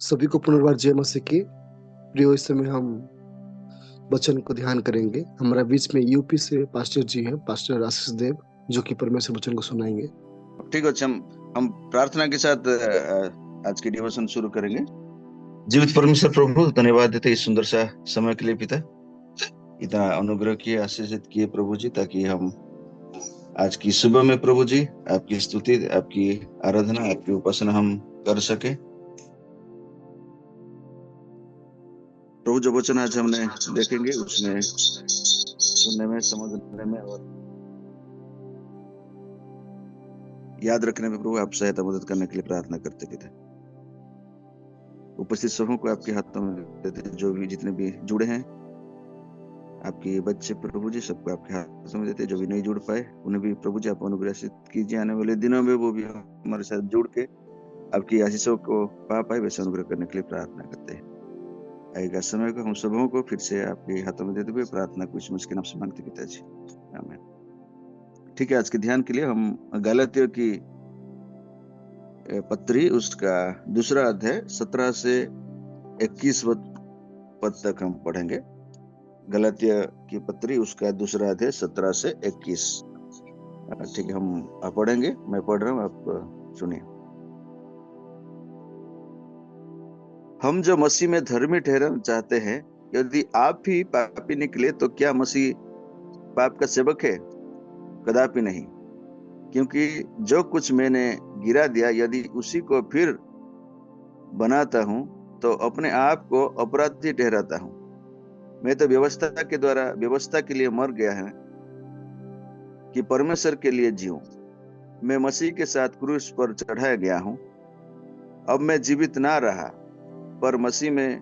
सभी को पुनर्वार जय मसीह की। प्रियो, इस समय हम वचन को ध्यान करेंगे। हमारा बीच में यूपी से पास्टर जी हैं, पास्टर आशीष देव, जो कि परमेश्वर वचन को सुनाएंगे। ठीक है, हम प्रार्थना के साथ आज की डिवोशन शुरू करेंगे। जीवित परमेश्वर प्रभु, धन्यवाद देते इस सुंदर सा समय के लिए पिता। इतना अनुग्रह किए, आशीषित किए प्रभु जी, ताकि हम आज की सुबह में प्रभु जी आपकी स्तुति, आपकी आराधना, आपकी उपासना हम कर सके। प्रभु, जो वचन आज हमने देखेंगे उसमें सुनने में, समझने में और याद रखने में प्रभु आप सहायता मदद करने के लिए प्रार्थना करते पिता। उपस्थित सबों को आपके हाथों में देते, जो भी जितने भी जुड़े हैं, आपके बच्चे प्रभु जी सबको आपके हाथों में देते। जो भी नहीं जुड़ पाए उन्हें भी प्रभु जी आप अनुग्रहित कीजिए। आने वाले दिनों में वो भी हमारे साथ जुड़ के आपकी आशीषों को पा पाए, वैसे अनुग्रह करने के लिए प्रार्थना करते हैं। आएगा समय को हम सबों को फिर से आपके हाथों में देते हुए प्रार्थना कुछ मुश्किल नाम से मांगते पिताजी, आमीन। ठीक है, आज के ध्यान के लिए हम गलातियों की पत्री उसका दूसरा अध्याय 17 से 21 पद तक हम पढ़ेंगे। गलातिया की पत्री उसका दूसरा अध्याय 17 से 21। ठीक है, हम पढ़ेंगे। मैं पढ़ रहा हूँ, आप सुनिए। हम जो मसीह में धर्मी ठहरना चाहते हैं, यदि आप ही पापी निकले तो क्या मसीह पाप का सेवक है? कदापि नहीं। क्योंकि जो कुछ मैंने गिरा दिया, यदि उसी को फिर बनाता हूं तो अपने आप को अपराधी ठहराता हूं। मैं तो व्यवस्था के द्वारा व्यवस्था के लिए मर गया है कि परमेश्वर के लिए जीऊं। मैं मसीह के साथ क्रूस पर चढ़ाया गया हूं। अब मैं जीवित ना रहा, पर मसीह में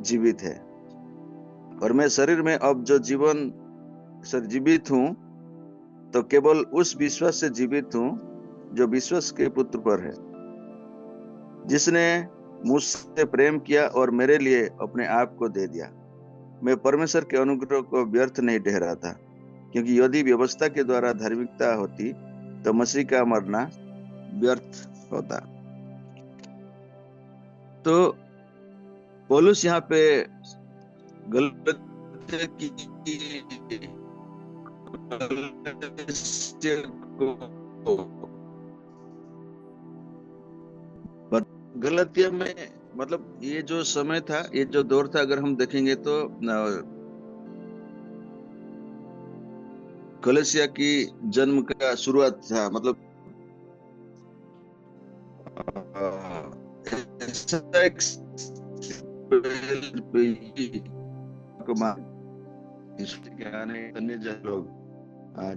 जीवित है। और मैं शरीर में अब जो जीवित हूं, तो केवल उस विश्वास से जीवित हूं जो विश्वास के पुत्र पर है, जिसने मुझसे प्रेम किया और मेरे लिए अपने आप को दे दिया। मैं परमेश्वर के अनुग्रह को व्यर्थ नहीं ठहराता, क्योंकि यदि व्यवस्था के द्वारा धार्मिकता होती तो मसीह का मरना व्यर्थ होता। तो पौलुस यहाँ पे गलातिया में, मतलब ये जो समय था, ये जो दौर था, अगर हम देखेंगे तो कलीसिया की जन्म का शुरुआत था। मतलब अन्य लोग,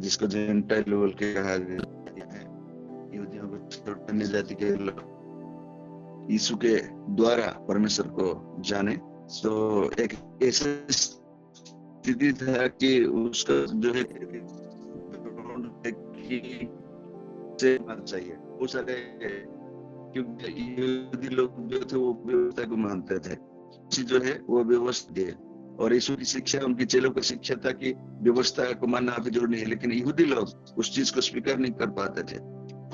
जिसको जेंटाइल बोल के कहा गया है, यहूदियों को अन्य जाति के लोग यीशु के द्वारा परमेश्वर को जाने। तो एक ऐसी स्थिति था कि उसका जो है चाहिए वो सारे, क्योंकि यहूदी लोग जो थे वो व्यवस्था को मानते थे। जो है वो व्यवस्था है, और यीशु की शिक्षा, उनके चेलों की शिक्षा था कि व्यवस्था को मानना आप जरूरी नहीं है, लेकिन यहूदी लोग उस चीज को स्वीकार नहीं कर पाते थे।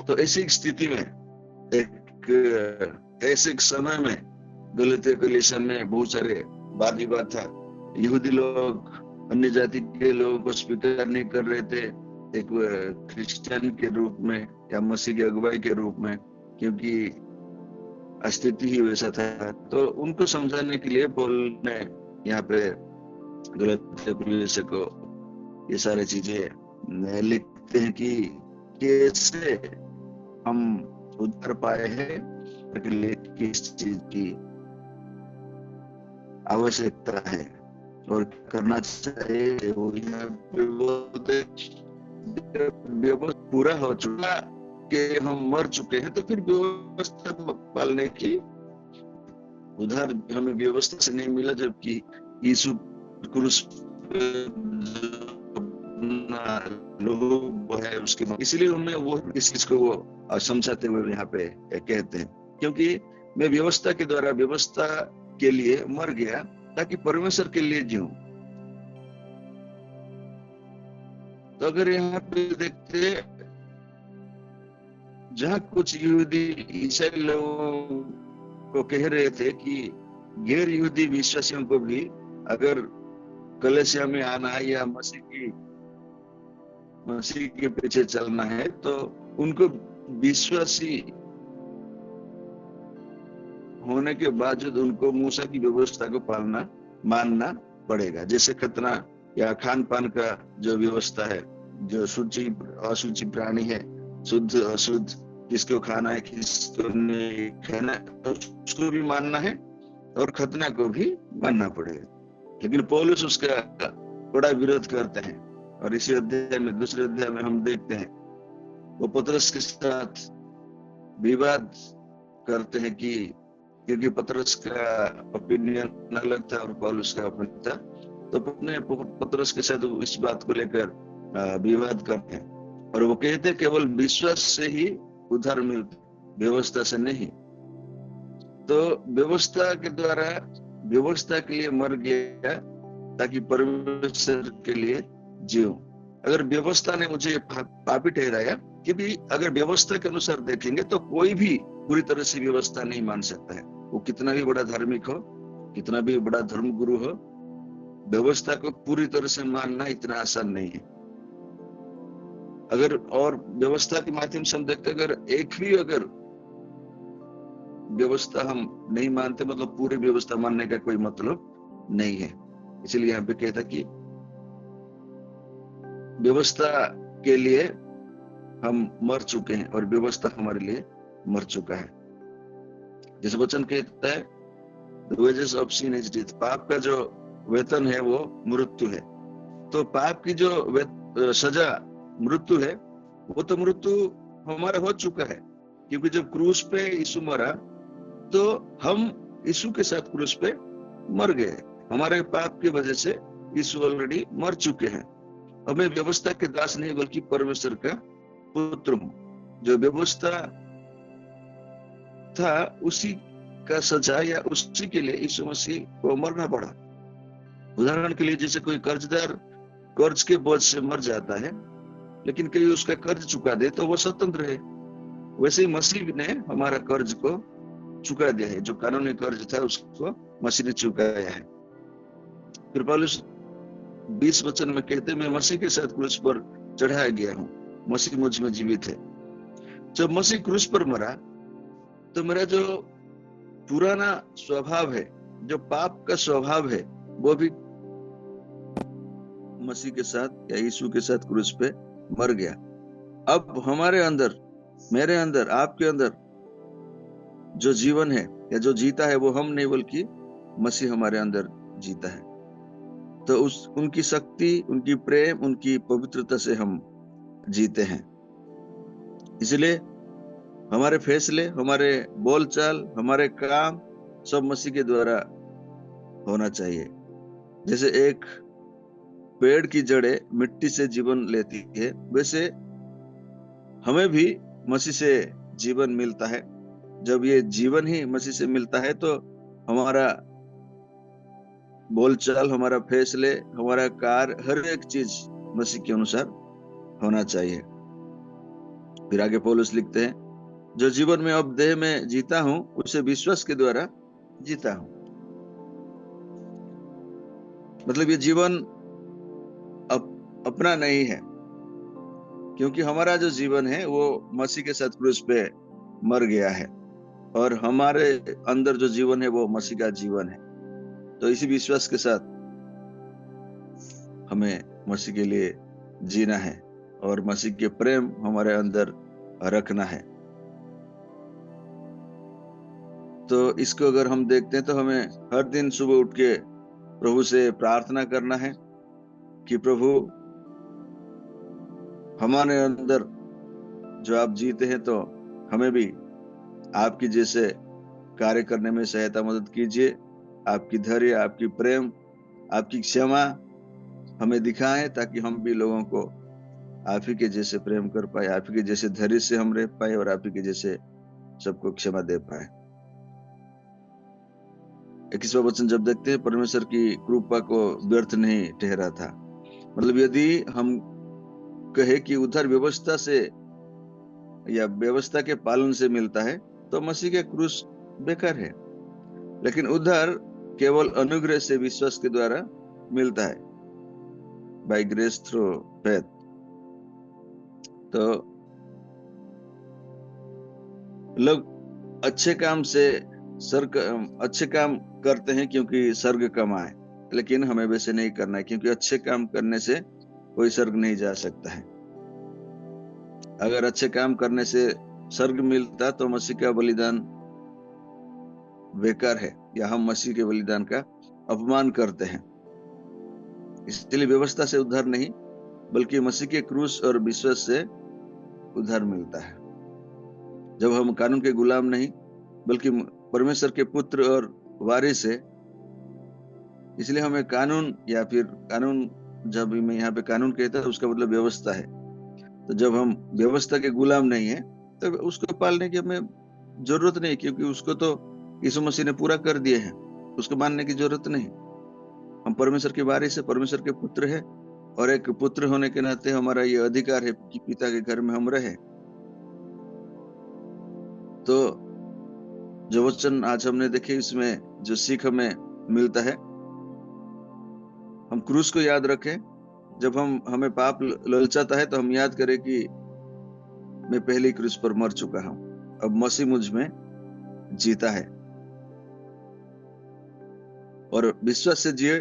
तो ऐसी स्थिति में, एक ऐसे समय में गलातिया कलीसिया में बहुत सारे वाद विवाद था। यहूदी लोग अन्य जाति के लोगों को स्वीकार नहीं कर रहे थे, एक क्रिश्चियन के रूप में या मसीह की अगुवाई के रूप में, क्योंकि अस्तित्व ही वैसा था। तो उनको समझाने के लिए पौल ने यहाँ पे गलातिया कलीसिया को ये सारी चीजें लिखते हैं कि कैसे हम उद्धार पाए हैं, किस चीज की आवश्यकता है और करना चाहिए। वो यहाँ पे बोलते व्यवस्था पूरा हो चुका कि हम मर चुके हैं, तो फिर व्यवस्था पालने की उधार हमें व्यवस्था से नहीं मिला, जबकि यीशु क्रूस लोग है उसके, इसलिए उन्हें वो इस चीज को वो समझाते हुए यहाँ पे कहते हैं, क्योंकि मैं व्यवस्था के द्वारा व्यवस्था के लिए मर गया ताकि परमेश्वर के लिए जीऊं। तो अगर यहाँ पे देखते, जहाँ कुछ यहूदी ईसाई लोग को कह रहे थे कि गैर यहूदी विश्वासियों को भी अगर कलीसिया में आना है या मसीह के पीछे चलना है तो उनको विश्वासी होने के बावजूद उनको मूसा की व्यवस्था को मानना पड़ेगा। जैसे खतना या खान पान का जो व्यवस्था है, जो शुचि अशुचि प्राणी है, शुद्ध अशुद्ध, किसको खाना है किसको नहीं खाना, उसको भी मानना है और खतना को भी मानना पड़ेगा। लेकिन पौलुस उसका बड़ा विरोध करते हैं और इसी अध्याय में, दूसरे अध्याय में हम देखते हैं वो पतरस के साथ विवाद करते हैं कि क्योंकि पतरस का ओपिनियन अलग था और पौलुस का अपना था, तो अपने पतरस के साथ इस बात को लेकर विवाद करते हैं और वो कहते हैं केवल विश्वास से ही उद्धार मिलता, व्यवस्था से नहीं। तो व्यवस्था के द्वारा व्यवस्था के लिए मर गया ताकि परमेश्वर के लिए जियो। अगर व्यवस्था ने मुझे पापी ठहराया, क्योंकि अगर व्यवस्था के अनुसार देखेंगे तो कोई भी पूरी तरह से व्यवस्था नहीं मान सकता है, वो कितना भी बड़ा धार्मिक हो, कितना भी बड़ा धर्म गुरु हो, व्यवस्था को पूरी तरह से मानना इतना आसान नहीं है। अगर और व्यवस्था के माध्यम से हम देखते, अगर एक भी अगर व्यवस्था हम नहीं मानते, मतलब पूरी व्यवस्था मानने का कोई मतलब नहीं है। इसलिए यहाँ पे कहता कि व्यवस्था के लिए हम मर चुके हैं और व्यवस्था हमारे लिए मर चुका है। जैसे वचन कहता है The wages of sin is death, पाप का जो वेतन है वो मृत्यु है। तो पाप की जो सजा मृत्यु है, वो तो मृत्यु हमारा हो चुका है, क्योंकि जब क्रूस पे यीशु मरा तो हम यीशु के साथ क्रूस पे मर गए। हमारे पाप की वजह से यीशु ऑलरेडी मर चुके हैं। अब मैं व्यवस्था के दास नहीं बल्कि परमेश्वर का पुत्र हूं। जो व्यवस्था था उसी का सजा या उसी के लिए यीशु मसीह को मरना पड़ा। उदाहरण के लिए जैसे कोई कर्जदार कर्ज के बोझ से मर जाता है, लेकिन कहीं उसका कर्ज चुका दे तो वो स्वतंत्र है। वैसे ही मसीह ने हमारा कर्ज को चुका दिया है, जो कानूनी कर्ज था उसको मसीह ने चुकाया है। फिर पौलुस 20 वचन में कहते, मैं मसीह के साथ क्रूस पर चढ़ाया गया हूं, मसीह मुझ में जीवित है। जब मसीह क्रूस पर मरा तो मेरा जो पुराना स्वभाव है, जो पाप का स्वभाव है, वो भी मसीह के साथ या यीशु के साथ क्रूस पे मर गया। अब हमारे अंदर, मेरे अंदर, आपके अंदर जो जीवन है या जो जीता है वो हम नहीं बल्कि मसीह हमारे अंदर जीता है। तो उनकी शक्ति, उनकी प्रेम, उनकी पवित्रता से हम जीते हैं। इसलिए हमारे फैसले, हमारे बोलचाल, हमारे काम सब मसीह के द्वारा होना चाहिए। जैसे एक पेड़ की जड़ें मिट्टी से जीवन लेती है, वैसे हमें भी मसीह से जीवन मिलता है। जब ये जीवन ही मसीह से मिलता है तो हमारा बोलचाल, हमारा फैसले, हमारा कार्य, हर एक चीज मसीह के अनुसार होना चाहिए। फिर आगे पौलुस लिखते हैं, जो जीवन में अब देह में जीता हूं उसे विश्वास के द्वारा जीता हूं। मतलब ये जीवन अपना नहीं है, क्योंकि हमारा जो जीवन है वो मसीह के साथ क्रूस पे मर गया है और हमारे अंदर जो जीवन है वो मसीह का जीवन है। तो इसी विश्वास के साथ हमें मसीह के लिए जीना है और मसीह के प्रेम हमारे अंदर रखना है। तो इसको अगर हम देखते हैं तो हमें हर दिन सुबह उठ के प्रभु से प्रार्थना करना है कि प्रभु हमारे अंदर जो आप जीते हैं तो हमें भी आपकी जैसे कार्य करने में सहायता मदद कीजिए। आपकी धैर्य, आपकी प्रेम, आपकी क्षमा हमें दिखाएं ताकि हम भी लोगों को आप ही के जैसे प्रेम कर पाए, आप ही के जैसे धैर्य से हम रह पाए और आप ही के जैसे सबको क्षमा दे पाए। 21वां वचन जब देखते हैं, परमेश्वर की कृपा को व्यर्थ नहीं ठहरा था। मतलब यदि हम कहे कि उद्धार व्यवस्था से या व्यवस्था के पालन से मिलता है तो मसीह के क्रूस बेकार है। लेकिन उद्धार केवल अनुग्रह से विश्वास के द्वारा मिलता है, बाय ग्रेस थ्रू फेथ। तो लोग अच्छे काम से अच्छे काम करते हैं क्योंकि स्वर्ग कमाए, लेकिन हमें वैसे नहीं करना है, क्योंकि अच्छे काम करने से कोई स्वर्ग नहीं जा सकता है। अगर अच्छे काम करने से स्वर्ग मिलता तो मसीह का बलिदान बेकार है, या हम मसीह के बलिदान का अपमान करते हैं। इसलिए व्यवस्था से उद्धार नहीं, बल्कि मसीह के क्रूस और विश्वास से उद्धार मिलता है। जब हम कानून के गुलाम नहीं, बल्कि परमेश्वर के पुत्र और वारिस है, इसलिए हमें कानून, या फिर कानून, जब मैं यहाँ पे कानून कहता है उसका मतलब व्यवस्था है। तो जब हम व्यवस्था के गुलाम नहीं है तो उसको पालने की हमें जरूरत नहीं, क्योंकि उसको तो यीशु मसीह ने पूरा कर दिए हैं, उसको मानने की जरूरत नहीं। हम परमेश्वर के वारिस है, परमेश्वर के पुत्र है, और एक पुत्र होने के नाते हमारा ये अधिकार है कि पिता के घर में हम रहे। तो जो वचन आज हमने देखे, इसमें जो सीख हमें मिलता है, हम क्रूस को याद रखें। जब हमें पाप ललचाता है तो हम याद करें कि मैं पहले क्रूस पर मर चुका हूं, अब मसीह मुझ में जीता है। और विश्वास से जिए,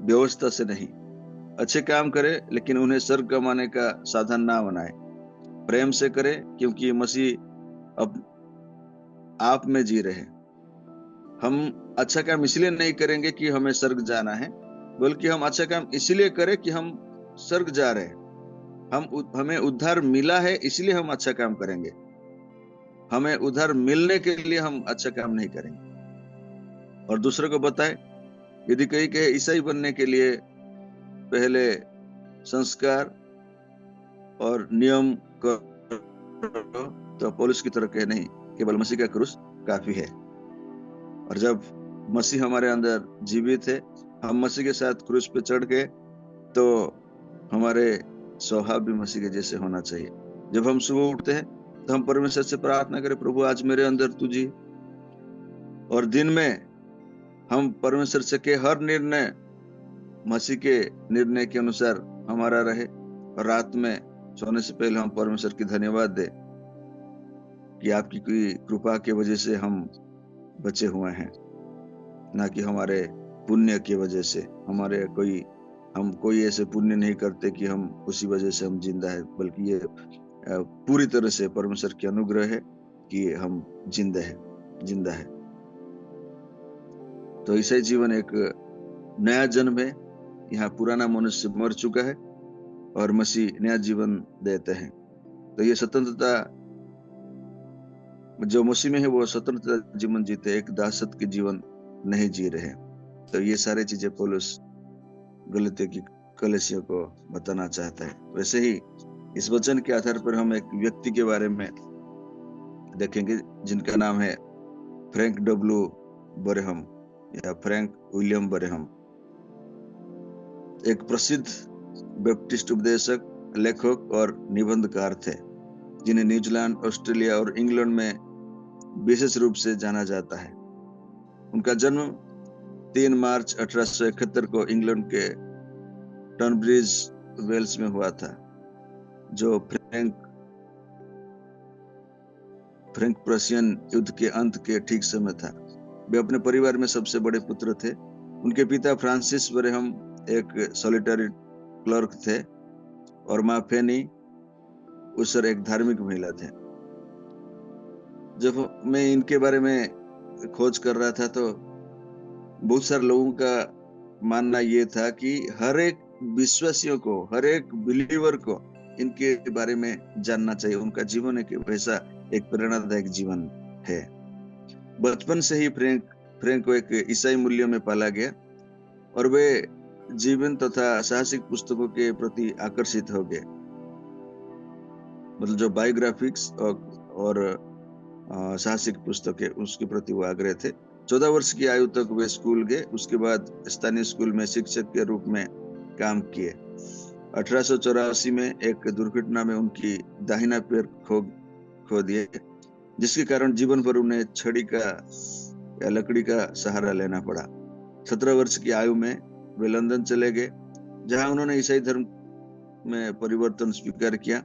व्यवस्था से नहीं। अच्छे काम करे, लेकिन उन्हें स्वर्ग कमाने का साधन ना बनाए। प्रेम से करे, क्योंकि मसीह अब आप में जी रहे। हम अच्छा काम इसलिए नहीं करेंगे कि हमें स्वर्ग जाना है, बल्कि हम अच्छा काम इसलिए करें कि हम स्वर्ग जा रहे हैं। हमें उद्धार मिला है, इसलिए हम अच्छा काम करेंगे। हमें उद्धार मिलने के लिए हम अच्छा काम नहीं करेंगे। और दूसरों को बताए, यदि कहीं कहे ईसाई बनने के लिए पहले संस्कार और नियम करो, तो पौलुस की तरह कहे नहीं, केवल मसीह का क्रूस काफी है। और जब मसीह हमारे अंदर जीवित है, हम मसीह के साथ क्रूस पे चढ़ गए, तो हमारे स्वभाव भी मसीह के जैसे होना चाहिए। जब हम सुबह उठते हैं तो हम परमेश्वर से प्रार्थना करें, प्रभु आज मेरे अंदर तू जी। और दिन में हम परमेश्वर से के हर निर्णय मसीह के निर्णय के अनुसार हमारा रहे। और रात में सोने से पहले हम परमेश्वर की धन्यवाद दे कि आपकी कोई कृपा की वजह से हम बचे हुए हैं, ना कि हमारे पुण्य की वजह से। हम कोई ऐसे पुण्य नहीं करते कि हम उसी वजह से हम जिंदा है, बल्कि ये पूरी तरह से परमेश्वर की अनुग्रह है कि हम जिंदा है। तो ईसाई जीवन एक नया जन्म है। यहाँ पुराना मनुष्य मर चुका है और मसीह नया जीवन देते हैं। तो ये स्वतंत्रता जो मसीह में है, वो स्वतंत्रता जीवन जीते, एक दासत्व के जीवन नहीं जी रहे। तो ये सारी चीजें पौलुस गलतियों की कलीसिया को बताना चाहता है। वैसे ही इस वचन के आधार पर हम एक व्यक्ति के बारे में देखेंगे जिनका नाम है फ्रैंक डब्ल्यू बरेहम या फ्रैंक विलियम बरेहम। एक प्रसिद्ध बैप्टिस्ट उपदेशक, लेखक और निबंधकार थे, जिन्हें न्यूजीलैंड, ऑस्ट्रेलिया और इंग्लैंड में विशेष रूप से जाना जाता है। उनका जन्म 3 मार्च 1871 को इंग्लैंड के टनब्रिज, वेल्स में हुआ था, जो फ्रैंक प्रशियन युद्ध के अंत के ठीक समय था। वे अपने परिवार में सबसे बड़े पुत्र थे। उनके पिता फ्रांसिस बरेहम एक सॉलिटरी क्लर्क थे और माँ फेनी उसर एक धार्मिक महिला थे। जब मैं इनके बारे में खोज कर रहा था तो बहुत सारे लोगों का मानना ये था कि हर एक विश्वासियों को, हर एक बिलीवर को इनके बारे में जानना चाहिए। उनका जीवन एक वैसा एक प्रेरणादायक जीवन है। बचपन से ही फ्रैंक को एक ईसाई मूल्यों में पाला गया और वे जीवन तथा साहसिक पुस्तकों के प्रति आकर्षित हो गए। मतलब जो बायोग्राफिक्स और साहसिक पुस्तकें, उसके प्रति वो आग्रह थे। 14 वर्ष की आयु तक वे स्कूल गए। उसके बाद स्थानीय स्कूल में शिक्षक के रूप में काम किए। 1884 में एक दुर्घटना में उनकी दाहिना पैर खो दिए, जिसके कारण जीवन भर उन्हें छड़ी का या लकड़ी का सहारा लेना पड़ा। 17 वर्ष की आयु में वे लंदन चले गए, जहां उन्होंने ईसाई धर्म में परिवर्तन स्वीकार किया।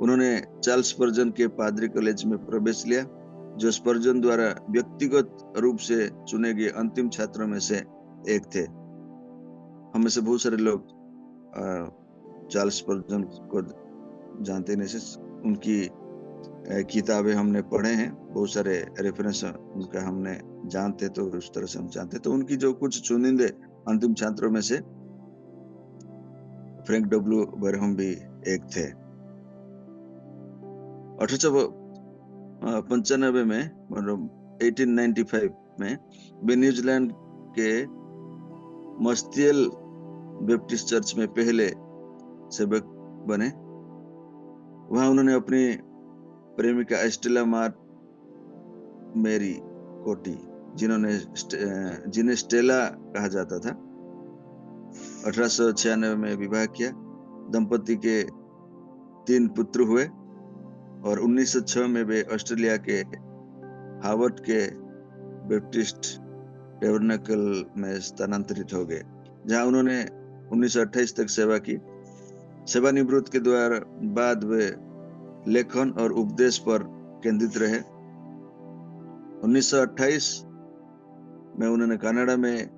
उन्होंने चार्ल्स स्पर्जन के पादरी कॉलेज में प्रवेश लिया, जो स्पर्जन द्वारा व्यक्तिगत रूप से चुने गए अंतिम छात्रों में से एक थे। हम में से बहुत सारे लोग चार्ल्स स्पर्जन को जानते नहीं, उनकी किताबें हमने पढ़े हैं, बहुत सारे रेफरेंस उनका हमने जानते, तो उस तरह से हम जानते। तो उनकी जो कुछ चुनिंदे अंतिम छात्रों में से फ्रैंक डब्ल्यू बरहम भी एक थे। 1895 में, मतलब 1895 में वे न्यूजीलैंड के मस्तियल बैप्टिस्ट चर्च में पहले सेवक बने। वहां उन्होंने अपनी प्रेमिका एस्टेला मार मेरी कोटी, जिन्हें स्टेला कहा जाता था, 1896 में विवाह किया। दंपति के 3 पुत्र हुए और 1906 में वे ऑस्ट्रेलिया के हार्वर्ड के बैप्टिस्ट टैबरनेकल में स्थानांतरित हो गए, जहां उन्होंने 1928 तक सेवा की। सेवानिवृत्ति के द्वारा बाद वे लेखन और उपदेश पर केंद्रित रहे। 1928 में उन्होंने कनाडा में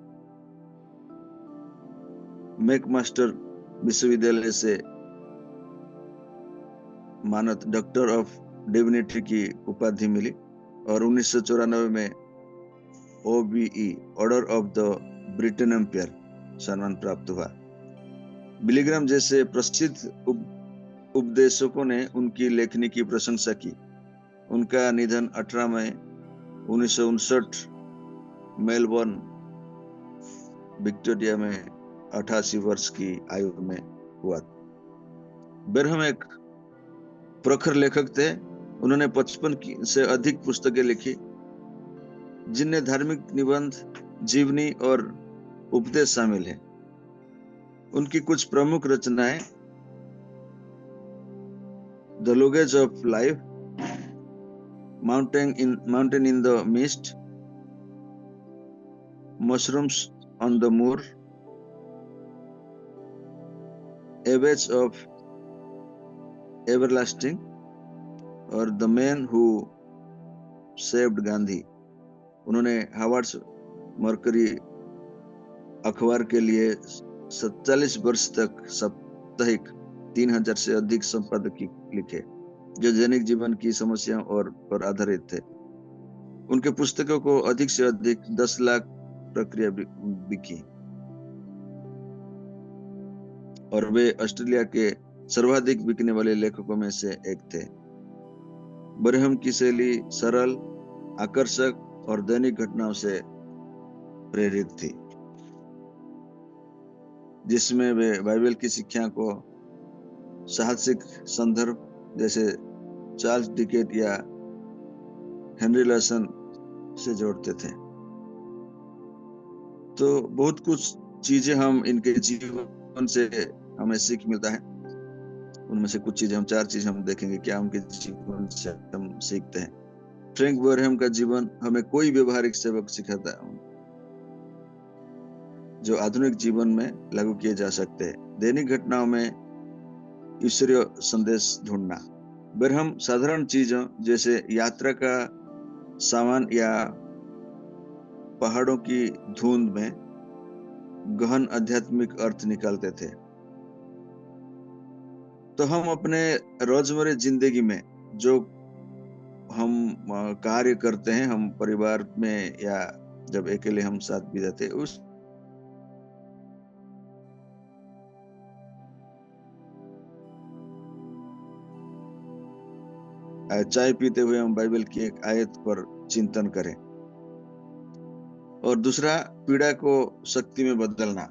मैकमास्टर विश्वविद्यालय से मानद डॉक्टर ऑफ डिविनिटी की उपाधि मिली और 1994 में OBE order of the Britain empire सम्मान प्राप्त हुआ। बिली ग्राहम जैसे प्रसिद्ध उपदेशकों ने उनकी लेखनी की प्रशंसा की। उनका निधन 18 मई 1959 मेलबर्न विक्टोरिया में 88 वर्ष की आयु में हुआ। बरहम एक प्रखर लेखक थे। उन्होंने 55 से अधिक पुस्तकें लिखी, जिनमें धार्मिक निबंध, जीवनी और उपदेश शामिल है। उनकी कुछ प्रमुख रचनाएं the luggage of life, mountain in the mist, mushrooms on the moor, eaves of everlasting और the man who saved Gandhi. उन्होंने हार्वर्ड मर्करी अखबार के लिए 47 वर्ष तक साप्ताहिक 3000 से अधिक संपादकीय लिखे, जो दैनिक जीवन की समस्याओं और पर आधारित थे। उनके पुस्तकों को अधिक से अधिक 10 लाख प्रक्रिया बिकी और वे ऑस्ट्रेलिया के सर्वाधिक बिकने वाले लेखकों में से एक थे। बरहम की शैली सरल, आकर्षक और दैनिक घटनाओं से प्रेरित थी, जिसमें वे बाइबल की शिक्षा को साहसिक संदर्भ जैसे चार्ल्स डिकेंस या हेनरी लॉसन से जोड़ते थे। तो बहुत कुछ चीजें हम इनके जीवन से हमें सीख मिलता है। उनमें से कुछ चीजें, हम 4 चीजें हम देखेंगे क्या उनके जीवन से हम सीखते हैं। फ्रैंक बरहम का जीवन हमें कोई व्यवहारिक सबक सिखाता है जो आधुनिक जीवन में लागू किए जा सकते हैं। दैनिक घटनाओं में ईश्वरीय संदेश ढूंढना। बरहम साधारण चीजों जैसे यात्रा का सामान या पहाड़ों की धुंध में गहन आध्यात्मिक अर्थ निकालते थे। तो हम अपने रोजमर्रा जिंदगी में जो हम कार्य करते हैं, हम परिवार में या जब अकेले हम साथ भी जाते, उस चाय पीते हुए हम बाइबल की एक आयत पर चिंतन करें। और दूसरा, पीड़ा को शक्ति में बदलना।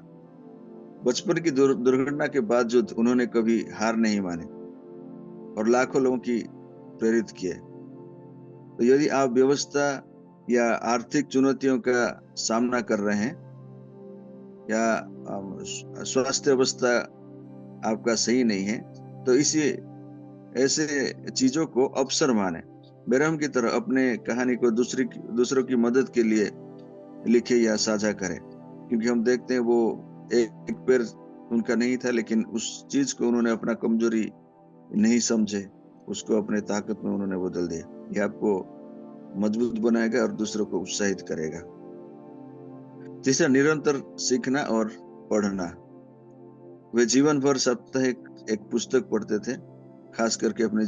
बचपन की दुर्घटना के बावजूद उन्होंने कभी हार नहीं मानी और लाखों लोगों की प्रेरित किए। तो यदि आप व्यवस्था या आर्थिक चुनौतियों का सामना कर रहे हैं या स्वास्थ्य अवस्था आपका सही नहीं है, तो इसी ऐसे चीजों को अवसर माने बेरहम की तरह अपने कहानी को दूसरों की मदद के लिए लिखे या साझा करें, क्योंकि हम देखते हैं वो एक पैर उनका नहीं था, लेकिन उस चीज को उन्होंने अपना कमजोरी नहीं समझे, उसको अपने ताकत में उन्होंने बदल दिया। ये आपको मजबूत बनाएगा और दूसरों को उत्साहित करेगा। तीसरा, निरंतर सीखना और पढ़ना। वे जीवन भर साप्ताहिक एक पुस्तक पढ़ते थे, खास करके अपने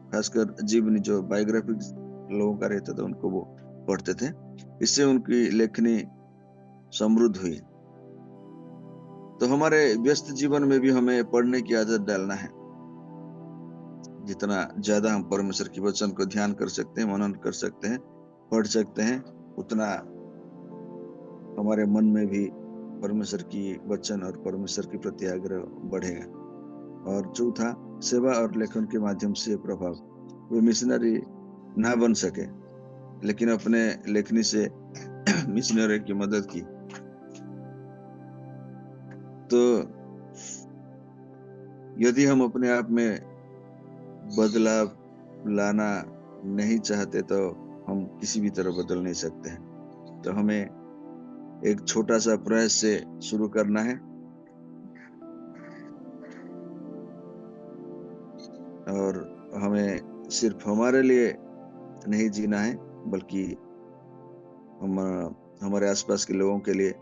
खासकर जीवनी जो बायोग्राफिक लोगों का रहता था उनको वो पढ़ते थे। इससे उनकी लेखनी समृद्ध हुई। तो हमारे व्यस्त जीवन में भी हमें पढ़ने की आदत डालना है। जितना ज्यादा हम परमेश्वर की वचन को ध्यान कर सकते हैं, मनन कर सकते हैं, पढ़ सकते हैं, उतना हमारे मन में भी परमेश्वर की वचन और परमेश्वर के प्रति आग्रह बढ़ेगा। और चौथा, सेवा और लेखन के माध्यम से प्रभाव। वे मिशनरी ना बन सके, लेकिन अपने लेखनी से मिशनरी की मदद की। तो यदि हम अपने आप में बदलाव लाना नहीं चाहते तो हम किसी भी तरह बदल नहीं सकते हैं। तो हमें एक छोटा सा प्रयास से शुरू करना है, और हमें सिर्फ हमारे लिए नहीं जीना है, बल्कि हम हमारे आसपास के लोगों के लिए,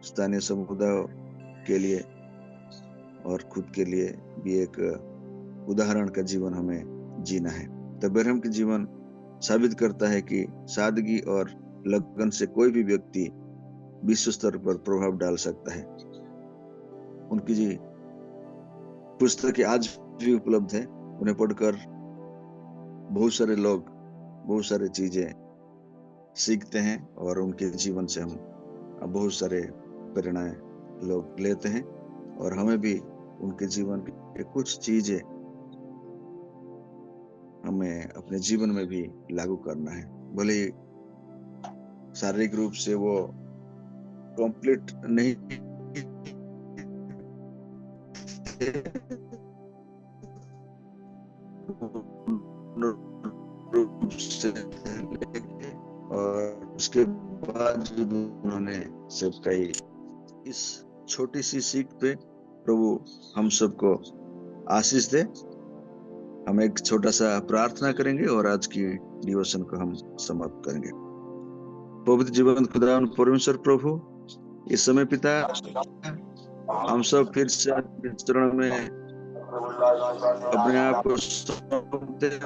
स्थानीय समुदाय के लिए और खुद के लिए भी एक उदाहरण का जीवन हमें जीना है। तो बेरहम के जीवन साबित करता है कि सादगी और लगन से कोई भी व्यक्ति विश्व स्तर पर प्रभाव डाल सकता है। उनकी जी पुस्तकें आज भी उपलब्ध है, उन्हें पढ़कर बहुत सारे लोग बहुत सारी चीजें सीखते हैं, और उनके जीवन से हम बहुत सारे प्रेरणाएं लोग लेते हैं, और हमें भी उनके जीवन की कुछ चीजें हमें अपने जीवन में भी लागू करना है। भले ही शारीरिक रूप से वो कंप्लीट नहीं रूप से, और उसके बाद उन्होंने सबका इस छोटी सी सीख पे प्रभु हम सबको आशीष दे। हम एक छोटा सा प्रार्थना करेंगे और आज की डिवोशन को हम समाप्त करेंगे। पवित्र जीवन खुदा परमेश्वर प्रभु, इस समय पिता हम सब फिर से आपके चरण में अपने आप को सौंपते हैं।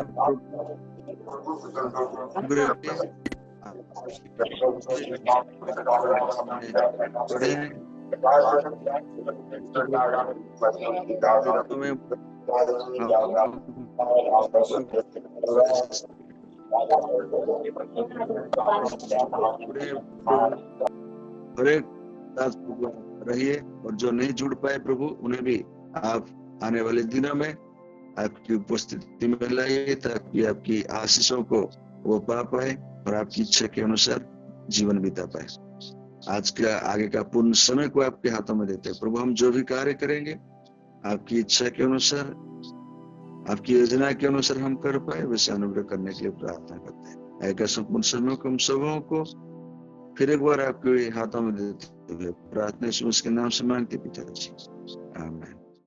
रहिए, और जो नहीं जुड़ पाए प्रभु, उन्हें भी आप आने वाले दिनों में आपकी उपस्थिति में लाइए, ताकि आपकी आशीषों को वो पा पाए और आपकी इच्छा के अनुसार जीवन बिता पाए। आज का आगे का पूर्ण समय को आपके हाथों में देते हैं प्रभु। हम जो भी कार्य करेंगे आपकी इच्छा के अनुसार, आपकी योजना के अनुसार हम कर पाए, वैसे अनुग्रह करने के लिए प्रार्थना करते हैं। आगे का संपूर्ण समय को हम सबों को फिर एक बार आपके हाथों में देते हुए प्रार्थना के नाम से मांगते पिताजी, आमीन।